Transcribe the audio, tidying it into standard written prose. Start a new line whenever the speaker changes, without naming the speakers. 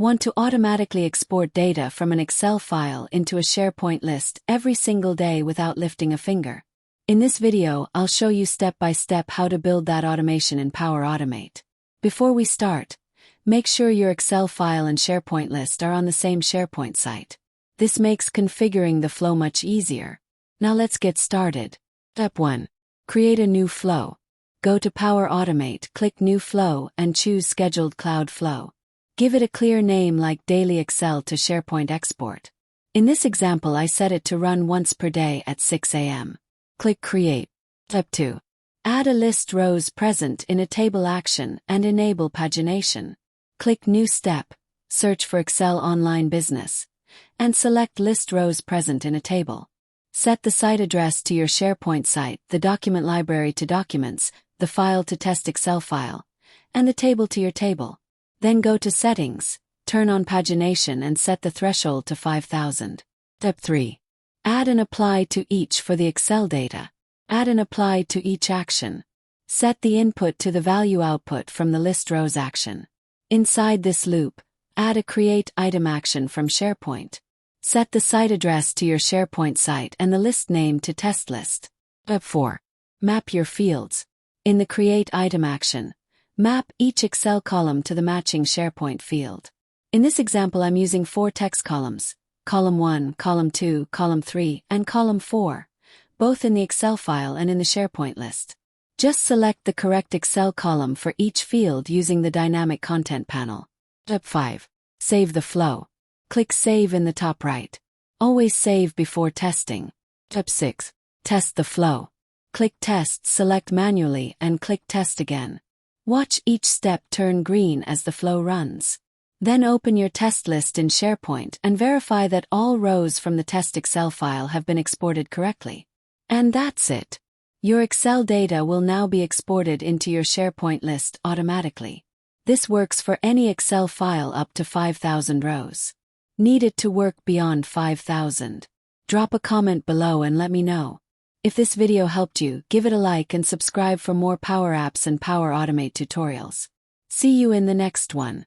Want to automatically export data from an Excel file into a SharePoint list every single day without lifting a finger? In this video, I'll show you step by step how to build that automation in Power Automate. Before we start, make sure your Excel file and SharePoint list are on the same SharePoint site. This makes configuring the flow much easier. Now let's get started. Step 1. Create a new flow. Go to Power Automate, click New Flow, and choose Scheduled Cloud Flow. Give it a clear name like Daily Excel to SharePoint Export. In this example, I set it to run once per day at 6 a.m. Click Create. Step 2. Add a list rows present in a table action and enable pagination. Click New Step, search for Excel Online Business, and select List Rows Present in a Table. Set the site address to your SharePoint site, the document library to Documents, the file to Test Excel file, and the table to your table. Then go to Settings, turn on Pagination and set the threshold to 5,000. Step 3. Add and apply to each for the Excel data. Add and apply to each action. Set the input to the value output from the List Rows action. Inside this loop, add a Create Item action from SharePoint. Set the site address to your SharePoint site and the list name to Test List. Step 4. Map your fields. In the Create Item action, map each Excel column to the matching SharePoint field. In this example, I'm using 4 text columns, column 1, column 2, column 3, and column 4, both in the Excel file and in the SharePoint list. Just select the correct Excel column for each field using the Dynamic Content panel. Step 5. Save the flow. Click Save in the top right. Always save before testing. Step 6. Test the flow. Click Test, select Manually, and click Test again. Watch each step turn green as the flow runs. Then open your test list in SharePoint and verify that all rows from the test Excel file have been exported correctly. And that's it. Your Excel data will now be exported into your SharePoint list automatically. This works for any Excel file up to 5,000 rows. Need it to work beyond 5,000? Drop a comment below and let me know. If this video helped you, give it a like and subscribe for more Power Apps and Power Automate tutorials. See you in the next one.